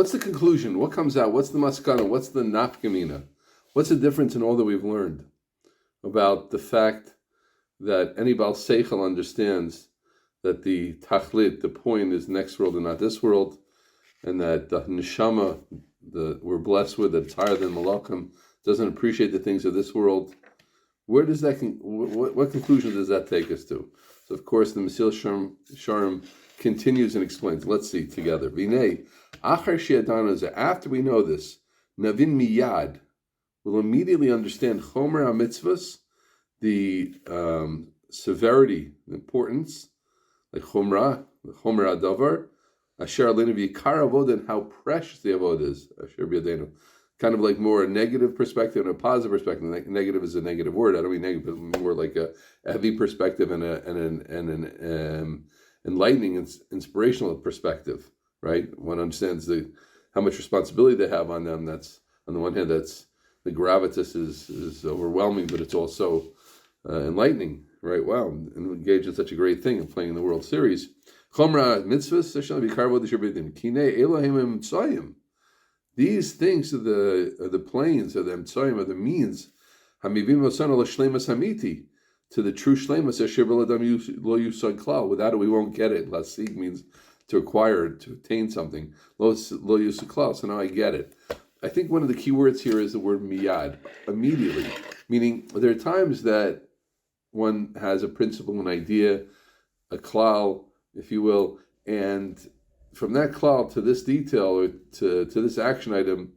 what's the conclusion? What comes out? What's the maskana? What's the nafkamina? What's the difference in all that we've learned about the fact that any Baal Seichel understands that the tachlit, the point, is next world and not this world, and that the neshama, we're blessed with, that it's higher than malachim, doesn't appreciate the things of this world? Where does that? What conclusion does that take us to? So, of course, the Mesilas Yesharim continues and explains. Let's see together. Vinay, achar she'adanu, after we know this, navin miyad, we'll immediately understand chomer ha-mitzvahs, the severity, the importance, like chomer hadavar, asher alenu v'yikar avodah, and how precious the avodah is, asher b'yadenu. Kind of like more a negative perspective and a positive perspective. Negative is a negative word. I don't mean negative, but more like a heavy perspective and an enlightening, inspirational perspective. Right? One understands how much responsibility they have on them. That's on the one hand, that's the gravitas is overwhelming, but it's also enlightening. Right? Wow, and engaged in such a great thing of playing in the World Series. Chomra mitzvahs kinei Elohim tzayim. These things are the planes, are the emtsoyim, are the means, hamivim osana l'shleimas hamiti, to the true shleimas asher b'ladam lo yusag klal. Without it, we won't get it. Lasig means to acquire, to attain something. Lo yusag klal. So now I get it. I think one of the key words here is the word miyad, immediately. Meaning, there are times that one has a principle, an idea, a klal, if you will, and from that klal to this detail or to this action item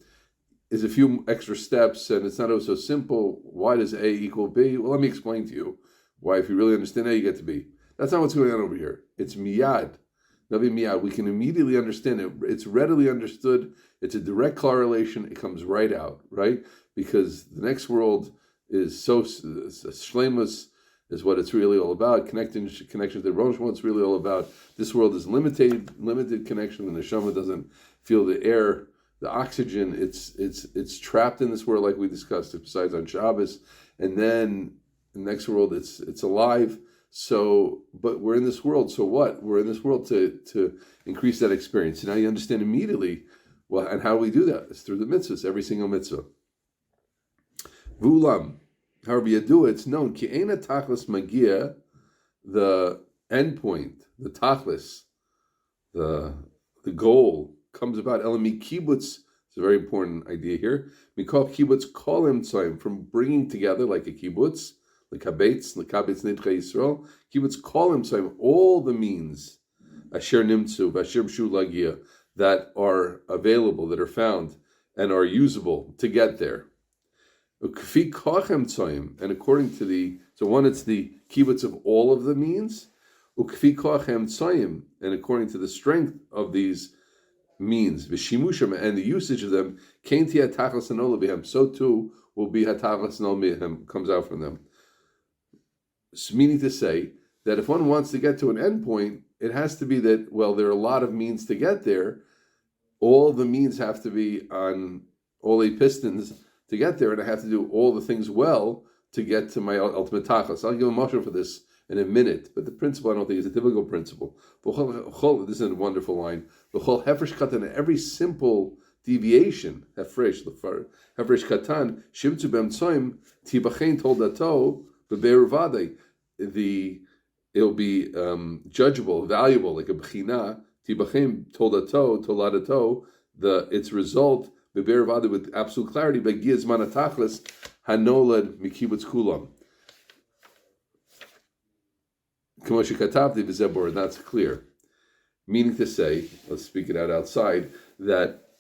is a few extra steps, and it's not so simple. Why does A equal B? Well, let me explain to you why. If you really understand A, you get to B. That's not what's going on over here. It's miyad. Navi miyad. We can immediately understand it. It's readily understood. It's a direct correlation. It comes right out, right? Because the next world is so shleimus, is what it's really all about. Connection to the Rosh, what it's really all about. This world is limited connection, and the neshama doesn't feel the air, the oxygen. It's trapped in this world, like we discussed. Besides on Shabbos, and then the next world, it's alive. So, but we're in this world. So what? We're in this world to increase that experience. So now you understand immediately. Well, and how do we do that? It's through the mitzvahs, every single mitzvah. Vulam. However you do it, it's known. Ki eina tachlis magia, the end point, the tachlis, the goal comes about. Elami kibbutz, it's a very important idea here. Mikol kibbutz kolim tzayim, from bringing together like a kibbutz, like kabetz nidchei Yisrael. Kibbutz kolim tzayim, all the means, asher nimtzu, asher b'shu lagia, that are available, that are found, and are usable to get there. And according to so one, it's the kibbutz of all of the means, and according to the strength of these means, and the usage of them, so too will be hatachlas noam comes out from them. Meaning to say that if one wants to get to an end point, it has to be that, well, there are a lot of means to get there. All the means have to be on all the pistons to get there, and I have to do all the things well to get to my ultimate tachlis. I'll give a mashal for this in a minute, but the principle I don't think is a typical principle. This is a wonderful line. Every simple deviation, hefresh katan, shimtzu b'emtsoim, tibachein toldato b'be'eruvadei. It'll be judgeable, valuable, like a b'china, tibachein toladato, its result, with absolute clarity, but gizman atachlis hanolad mikibutz kulam. K'moshe katavdi v'zebor, and that's clear. Meaning to say, let's speak it out outside, that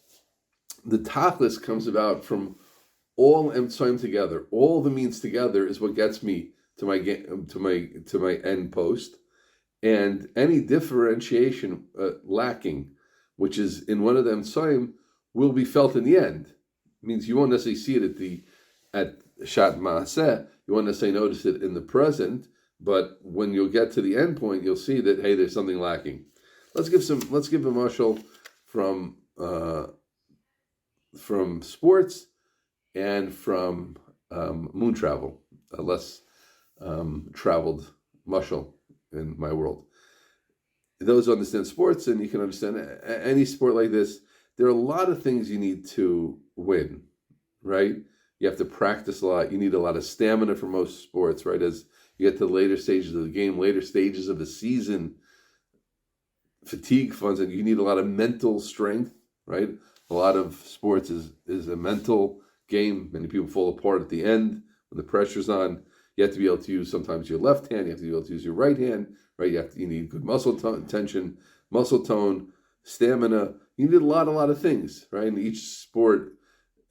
the tachlis comes about from all emtsoim together. All the means together is what gets me to my end post, and any differentiation lacking, which is in one of the emtsoim, will be felt in the end. It means you won't necessarily see it at Shat Maaseh. You won't necessarily notice it in the present, but when you'll get to the end point, you'll see that, hey, there's something lacking. Let's give a mashal from sports and from moon travel, a less traveled mashal in my world. Those who understand sports, and you can understand any sport like this, there are a lot of things you need to win, right? You have to practice a lot. You need a lot of stamina for most sports, right? As you get to the later stages of the game, later stages of the season, fatigue funds, and you need a lot of mental strength, right? A lot of sports is a mental game. Many people fall apart at the end when the pressure's on. You have to be able to use sometimes your left hand. You have to be able to use your right hand, right? You need good muscle tension, muscle tone, stamina. You need a lot of things, right? And each sport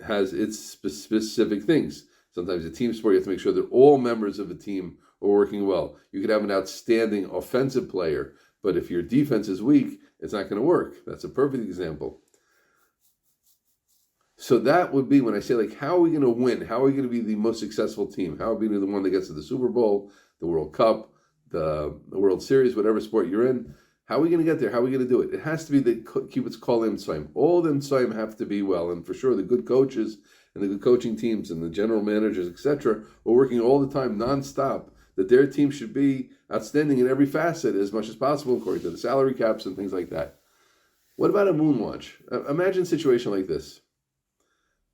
has its specific things. Sometimes a team sport, you have to make sure that all members of a team are working well. You could have an outstanding offensive player, but if your defense is weak, it's not going to work. That's a perfect example. So that would be when I say, like, how are we going to win? How are we going to be the most successful team? How are we going to be the one that gets to the Super Bowl, the World Cup, the World Series, whatever sport you're in? How are we going to get there? How are we going to do it? It has to be the kibbutz kol tzayim. All the tzayim have to be well, and for sure the good coaches and the good coaching teams and the general managers, etc., are working all the time, nonstop, that their team should be outstanding in every facet as much as possible, according to the salary caps and things like that. What about a moon launch? Imagine a situation like this.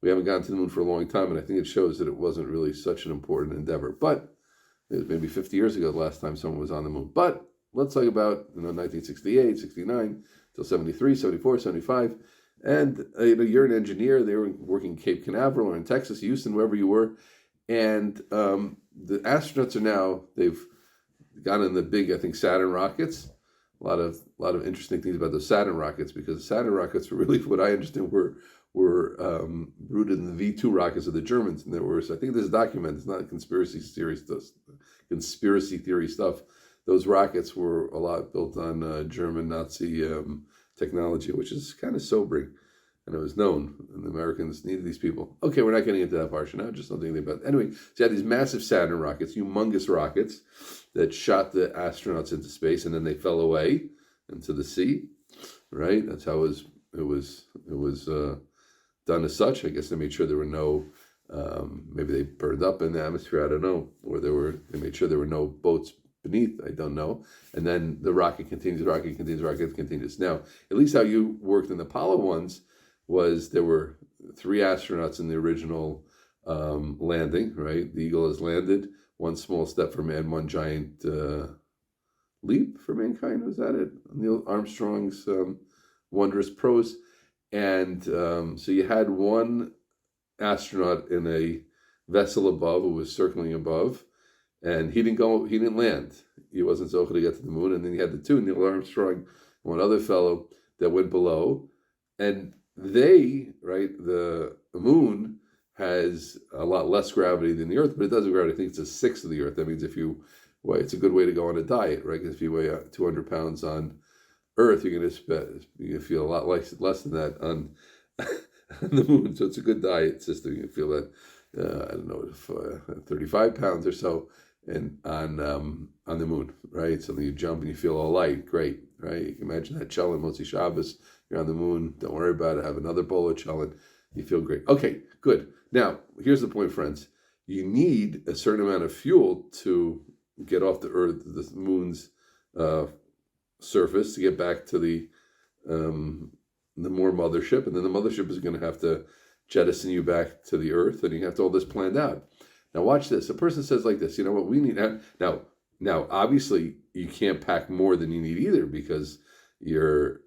We haven't gotten to the moon for a long time, and I think it shows that it wasn't really such an important endeavor. But it was maybe 50 years ago the last time someone was on the moon. But let's talk about 1968, 69, till 73, 74, 75. And you're an engineer. They were working in Cape Canaveral or in Texas, Houston, wherever you were. And the astronauts are now, they've gone in the big, I think, Saturn rockets. A lot of interesting things about those Saturn rockets, because the Saturn rockets were really, what I understand, were rooted in the V2 rockets of the Germans. And there was, I think this is documented, it's not conspiracy theory stuff. Those rockets were a lot built on German Nazi technology, which is kind of sobering. And it was known, and the Americans needed these people. Okay, we're not getting into that part now, just something about. Anyway, so you had these massive Saturn rockets, humongous rockets, that shot the astronauts into space, and then they fell away into the sea, right? That's how it was done as such. I guess they made sure there were no, maybe they burned up in the atmosphere, I don't know, or they made sure there were no boats beneath, I don't know. And then the rocket continues. Now, at least how you worked in the Apollo ones was there were 3 astronauts in the original landing, right? The Eagle has landed. One small step for man, one giant leap for mankind. Was that it? Neil Armstrong's wondrous prose. And so you had one astronaut in a vessel above, who was circling above, and he didn't land. He wasn't so good to get to the moon. And then you had the 2, Neil Armstrong, one other fellow that went below. And the moon has a lot less gravity than the Earth, but it does have gravity. I think it's a sixth of the Earth. That means it's a good way to go on a diet, right? Because if you weigh 200 pounds on Earth, you're going to feel a lot less than that on the moon. So it's a good diet system. You can feel that, I don't know, 35 pounds or so, and on the moon, right? So then you jump and you feel all light. Great, right? You can imagine that challenge, Motzi Shabbos. You're on the moon. Don't worry about it. Have another bowl of challenge. You feel great. Okay, good. Now, here's the point, friends. You need a certain amount of fuel to get off the Earth, the moon's surface, to get back to the more mothership, and then the mothership is going to have to jettison you back to the Earth, and you have to all this planned out. Now, watch this. A person says like this, you know what, we need now, obviously, you can't pack more than you need either, because you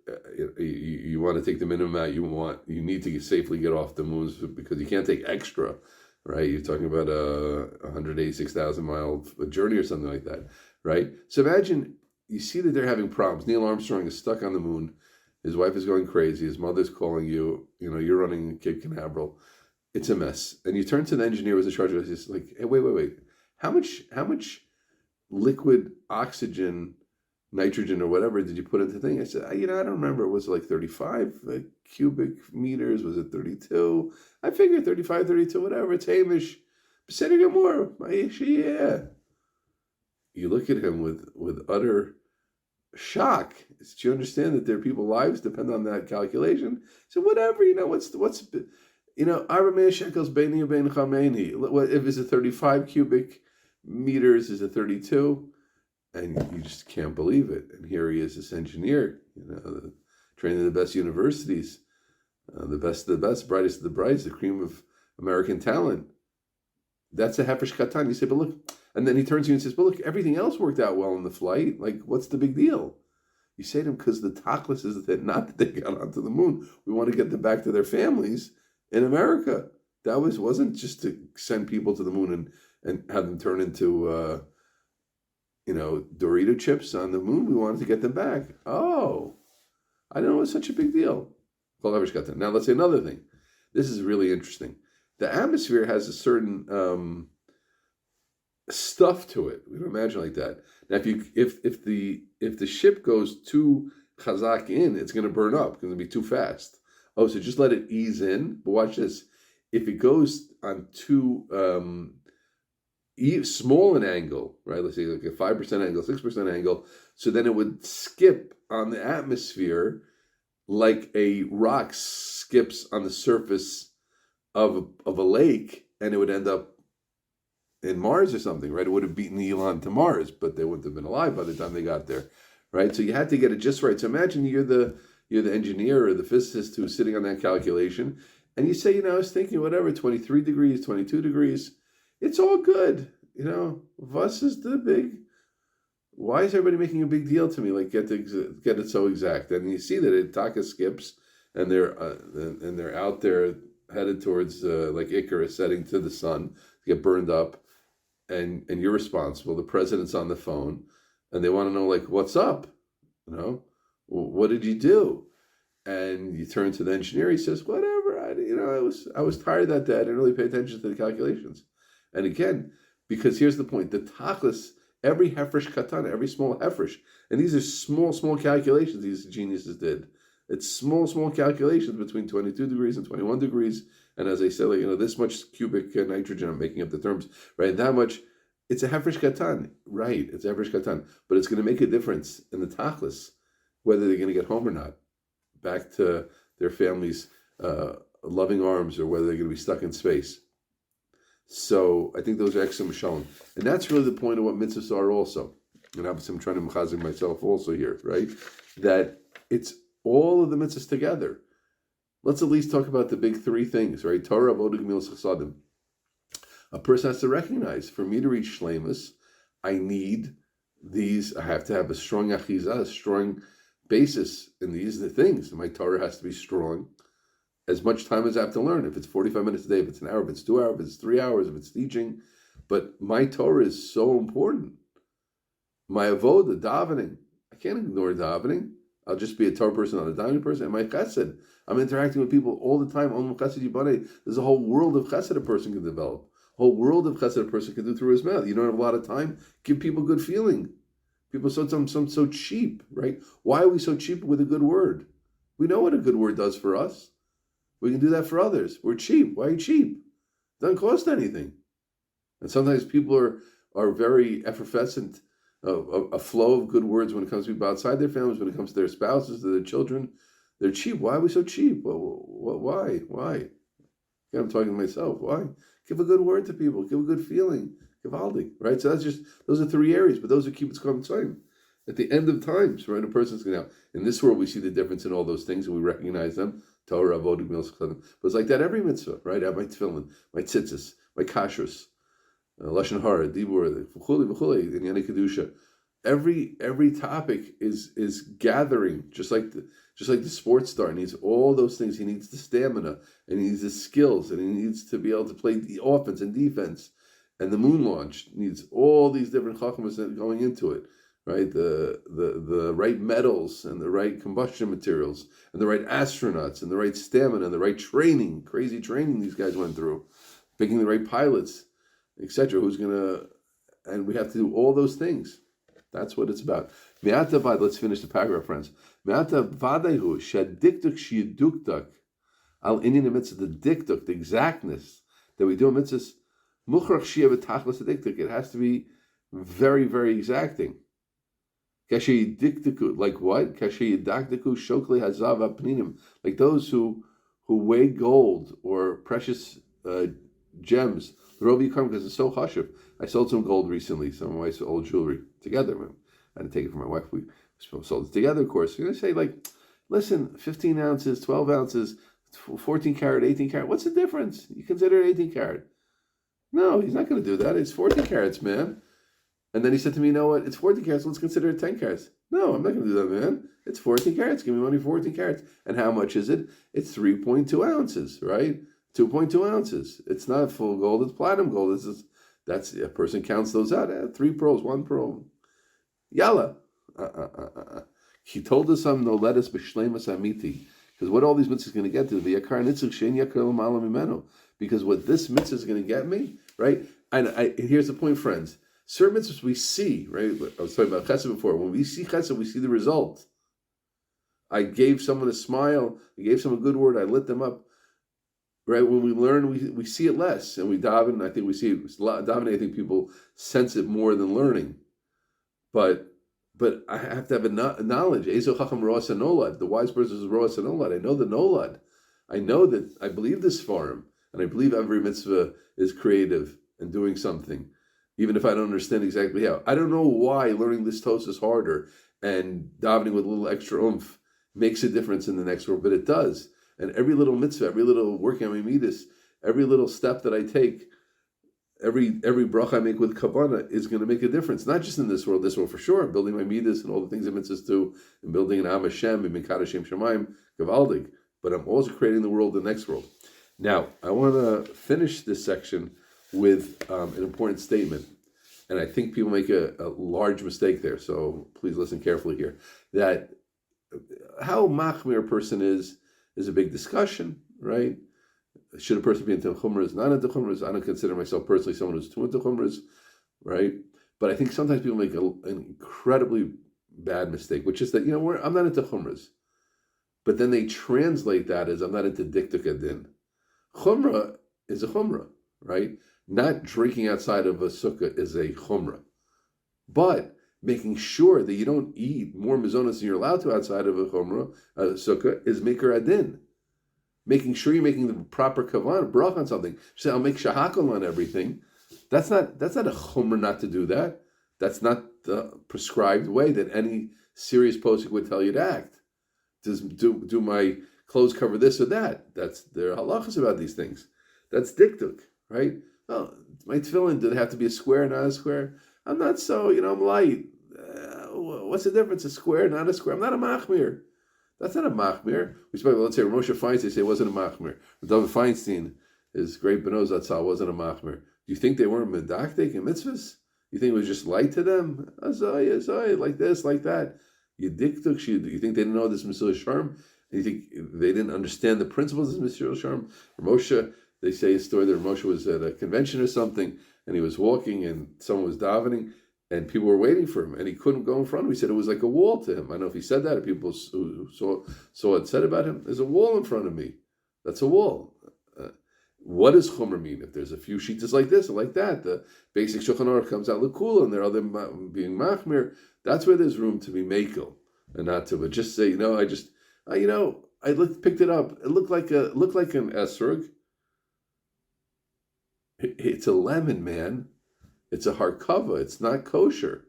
want to take the minimum amount you need to safely get off the moon, because you can't take extra, right? You're talking about a 186,000 mile journey or something like that, right? So imagine, you see that they're having problems. Neil Armstrong is stuck on the moon. His wife is going crazy. His mother's calling you. You're running Cape Canaveral. It's a mess. And you turn to the engineer who's in charge of it. He's like, hey, wait. How much liquid oxygen, nitrogen, or whatever did you put into the thing? I said, I don't remember. Was it like 35 cubic meters? Was it 32? I figured 35, 32, whatever. It's Hamish. Say it more. Yeah. You look at him with utter shock. Do you understand that their people's lives depend on that calculation? So whatever, what's Arba shekels beini bein chameni. If it's a 35 cubic meters, is a 32, and you just can't believe it. And here he is, this engineer, trained in the best universities, The best of the best, brightest of the brightest, the cream of American talent. That's a hefresh katan. You say, but look, and then he turns to you and says, but look, everything else worked out well in the flight. Like, what's the big deal? You say to him, because the tachlis is that not that they got onto the moon. We want to get them back to their families in America. That wasn't just to send people to the moon and have them turn into, Dorito chips on the moon. We wanted to get them back. Oh, I didn't know it was such a big deal. Now let's say another thing. This is really interesting. The atmosphere has a certain stuff to it. We don't imagine like that. Now, if the ship goes too chazak in, it's going to burn up because it'll be too fast. Oh, so just let it ease in. But watch this. If it goes on too small an angle, right? Let's say like a 5% angle, 6% angle. So then it would skip on the atmosphere like a rock skips on the surface of a lake, and it would end up in Mars or something, right? It would have beaten Elon to Mars, but they wouldn't have been alive by the time they got there, right? So you had to get it just right. So imagine you're the engineer or the physicist who's sitting on that calculation, and you say, I was thinking whatever, 23 degrees, 22 degrees, it's all good, Vus is the big. Why is everybody making a big deal to me? Like get it so exact, and you see that it taka skips, and they're out there headed towards like Icarus, heading to the sun to get burned up, and you're responsible. The president's on the phone, and they want to know like what's up, what did you do? And you turn to the engineer. He says, whatever. I was tired that day. I didn't really pay attention to the calculations. And again, because here's the point: the tachlis. Every hefresh katan, every small hefresh. And these are small calculations these geniuses did. It's small calculations between 22 degrees and 21 degrees. And as I said, this much cubic nitrogen, I'm making up the terms, right? That much, it's a hefresh katan. Right, it's a hefresh katan. But it's going to make a difference in the tachlis, whether they're going to get home or not, back to their families' loving arms, or whether they're going to be stuck in space. So I think those are extra mishalim. And that's really the point of what mitzvahs are also. And obviously I'm trying to mechazik myself also here, right? That it's all of the mitzvahs together. Let's at least talk about the big three things, right? Torah, avodah, gemilas chasadim. A person has to recognize, for me to reach shleimus, I need these. I have to have a strong achizah, a strong basis in these things. My Torah has to be strong. As much time as I have to learn. If it's 45 minutes a day, if it's an hour, if it's 2 hours, if it's 3 hours, if it's teaching. But my Torah is so important. My avodah, davening. I can't ignore davening. I'll just be a Torah person, not a davening person. And my chesed. I'm interacting with people all the time. There's a whole world of chesed a person can develop. A whole world of chesed a person can do through his mouth. You don't have a lot of time. Give people good feeling. People sometimes so cheap, right? Why are we so cheap with a good word? We know what a good word does for us. We can do that for others. We're cheap. Why are you cheap? It doesn't cost anything. And sometimes people are very effervescent, a flow of good words when it comes to people outside their families, when it comes to their spouses, to their children. They're cheap. Why are we so cheap? Why? Again, I'm talking to myself. Why? Give a good word to people. Give a good feeling. Give aldi, right? So those are three areas, but those are kibbutz kol time. At the end of times, right? A person's going to, in this world, we see the difference in all those things and we recognize them. Torah, avodah, gemilas chasadim. But it's like that every mitzvah, right? I have my tefillin, my tzitzis, my kashrus, lashon hara, dibur, v'chuli, inyani kedusha. Every topic is gathering, just like the sports star needs all those things. He needs the stamina, and he needs the skills, and he needs to be able to play the offense and defense. And the moon launch needs all these different chachmas going into it. Right, the right metals and the right combustion materials and the right astronauts and the right stamina and the right training, crazy training these guys went through, picking the right pilots, etc. And we have to do all those things. That's what it's about. Let's finish the paragraph, friends. Al inyan mitzvah, the diktuk, the exactness that we do in mitzvahs, it has to be very, very exacting. Like what? Like those who weigh gold or precious gems. Because it's so chashuv. I sold some gold recently, some of my old jewelry together. I had to take it from my wife. We sold it together, of course. You're going to say, like, listen, 15 ounces, 12 ounces, 14 karat, 18 karat. What's the difference? You consider it 18 karat. No, he's not going to do that. It's 14 carats, man. And then he said to me, you know what? It's 14 carats. Let's consider it 10 carats. No, I'm not going to do that, man. It's 14 carats. Give me money for 14 carats. And how much is it? It's 3.2 ounces, right? 2.2 ounces. It's not full gold. It's platinum gold. That's a person counts those out. 3 pearls, 1 pearl. Yalla. He told us some no let us b'shleimus amiti. Because what all these mitzvahs are going to get to, the yakar nitzuk shein yakar l'mala mimenu. Because what this mitzvah is going to get me, right? And here's the point, friends. Certain mitzvahs we see, right? I was talking about chesed before. When we see chesed, we see the result. I gave someone a smile. I gave someone a good word. I lit them up. Right? When we learn, we see it less. And we daven, I think we see it. Davening, I think people sense it more than learning. But I have to have a knowledge. Ezo chacham roas hanolad. The wise person is roas hanolad. I know the nolad. I know that I believe this farm. And I believe every mitzvah is creative and doing something, even if I don't understand exactly how. I don't know why learning this toast is harder and davening with a little extra oomph makes a difference in the next world, but it does. And every little mitzvah, every little working on my midas, every little step that I take, every bracha I make with kavanah is going to make a difference. Not just in this world for sure, building my midas and all the things that mitzvahs do, and building an Am Hashem, and Mikad Hashem Shemaim, Gavaldig, but I'm also creating the world, the next world. Now, I want to finish this section with an important statement. And I think people make a large mistake there, so please listen carefully here. That how machmir a person is a big discussion, right? Should a person be into chumras, not into chumras? I don't consider myself personally someone who's too into chumras, right? But I think sometimes people make an incredibly bad mistake, which is that, I'm not into chumras. But then they translate that as I'm not into diktuk adin. Chumrah is a chumrah, right? Not drinking outside of a sukkah is a chumrah. But making sure that you don't eat more mizonos than you're allowed to outside of a chumrah, sukkah, is maker adin. Making sure you're making the proper kavan, brach on something. Say, I'll make shahakal on everything. That's not a chumrah not to do that. That's not the prescribed way that any serious posuk would tell you to act. Do my clothes cover this or that? There are halachas about these things. That's diktuk, right? Oh, my tefillin, did it have to be a square, not a square? I'm not so, I'm light. What's the difference? A square, not a square? I'm not a machmir. That's not a machmir. Let's say Moshe Feinstein say it wasn't a machmir. David Feinstein, his great Benoz Atzal, wasn't a machmir. Do you think they weren't medaktik and mitzvahs? You think it was just light to them? Azay, like this, like that. You diktuk, you think they didn't know this Mesilas Yesharim? You think they didn't understand the principles of Mesilas Yesharim? Moshe, they say a story that Moshe was at a convention or something, and he was walking, and someone was davening, and people were waiting for him, and he couldn't go in front of him. He said it was like a wall to him. I don't know if he said that, or people who saw it said about him. There's a wall in front of me. That's a wall. What does Chomer mean? If there's a few sheets like this or like that, the basic Shulchan Aruch comes out L'kula, and there are other being machmir. That's where there's room to be makel, and not to. But just say, I picked it up. It looked like an esrog. It's a lemon, man. It's a harkava. It's not kosher.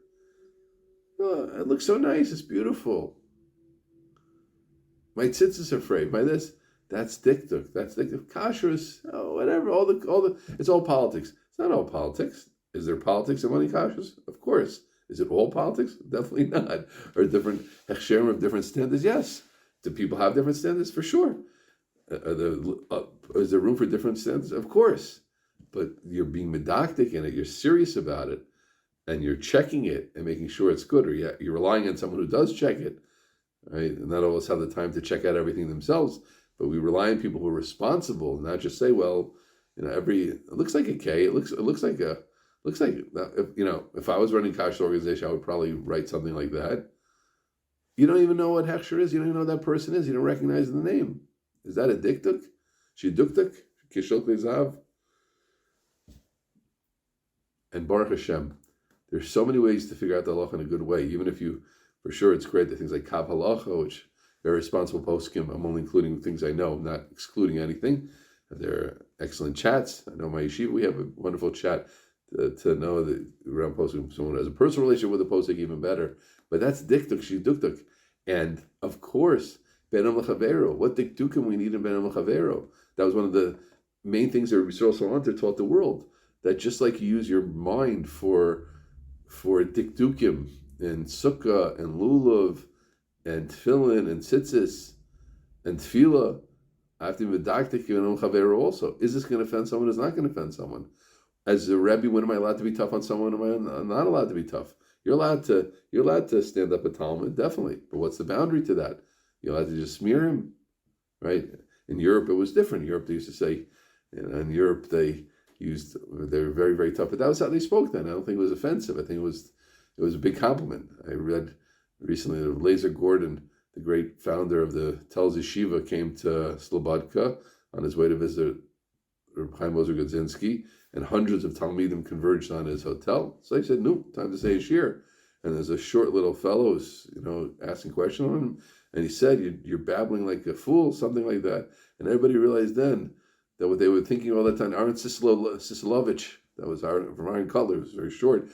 Oh, it looks so nice. It's beautiful. My tzitzis are afraid. By this, that's diktuk. That's diktuk. Kashrus. Oh, whatever. All the. It's all politics. It's not all politics. Is there politics in money kashrus? Of course. Is it all politics? Definitely not. Or different hechsherim of different standards? Yes. Do people have different standards? For sure. Is there room for different standards? Of course. But you're being medactic in it. You're serious about it. And you're checking it and making sure it's good. Or you're relying on someone who does check it. Right? And not all of us have the time to check out everything themselves. But we rely on people who are responsible. Not just say, well, it looks like a K. It looks like if I was running kashrus organization, I would probably write something like that. You don't even know what hechsher is. You don't even know who that person is. You don't recognize the name. Is that a diktuk? Shiduktuk? Kishok lezav? And Baruch Hashem, there's so many ways to figure out the halacha in a good way. Even if for sure it's great that things like Kav Halacha, which very responsible poskim, I'm only including things I know, I'm not excluding anything. They're excellent chats. I know my yeshiva, we have a wonderful chat to know that around poskim, someone has a personal relationship with a postik, even better. But that's diktuk, shiduktuk. And of course, benam l'chavero. What dikdukim we need in benam l'chavero? That was one of the main things that Rabbi Yisrael taught the world. That just like you use your mind for dikdukim and sukkah and lulav and tefillin and tzitzis and tefillah, I have to be medaktik benam l'chavero also. Is this going to offend someone? Is not going to offend someone? As a Rebbe, when am I allowed to be tough on someone? Am I not allowed to be tough? You're allowed to stand up a Talmud, definitely. But what's the boundary to that? You're allowed to just smear him, right? In Europe, it was different. In Europe, they used to say, in Europe, they were very, very tough. But that was how they spoke then. I don't think it was offensive. I think it was a big compliment. I read recently that Lazer Gordon, the great founder of the Telz Yeshiva, came to Slobodka on his way to visit Reb Chaim Ozer Godzinski, and hundreds of Talmidim converged on his hotel. So he said, no, time to say a shir. And there's a short little fellow who's, asking questions on him. And he said, you're babbling like a fool, something like that. And everybody realized then that what they were thinking all that time, Aaron Sisilovich, that was from Iron Color, it was very short.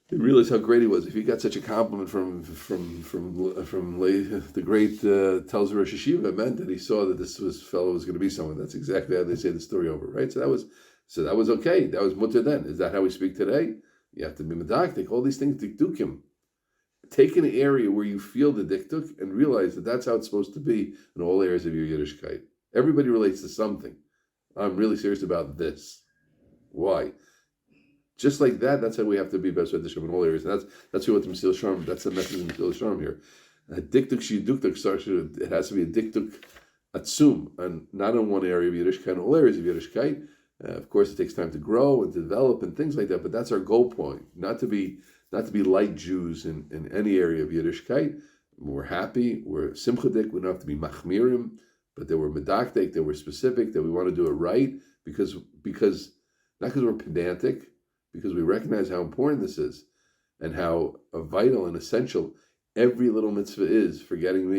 They realized how great he was. If he got such a compliment from the great tells Rosh Yeshivah, it meant that he saw that this fellow was going to be someone. That's exactly how they say the story over, right? So that was okay. That was mutter then. Is that how we speak today? You have to be medaktik. All these things dikdukim. Take an area where you feel the dikduk and realize that that's how it's supposed to be in all areas of your Yiddishkeit. Everybody relates to something. I'm really serious about this. Why? Just like that, that's how we have to be best Hashem in all areas. And that's what the Mesilas Yesharim, that's the message of Mesilas Yesharim here. Dikduk shidukduk, it has to be a dikduk atzum, and not in one area of Yiddishkeit, in all areas of Yiddishkeit. Of course, it takes time to grow and to develop and things like that, but that's our goal point. Not to be light Jews in any area of Yiddishkeit. We're happy, we're simchadik, we don't have to be machmirim, but they were medaktik, they were specific, that we want to do it right, because not because we're pedantic, because we recognize how important this is and how vital and essential every little mitzvah is for getting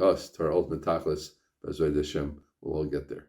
us to our ultimate tachlis. B'ezras Hashem, we'll all get there.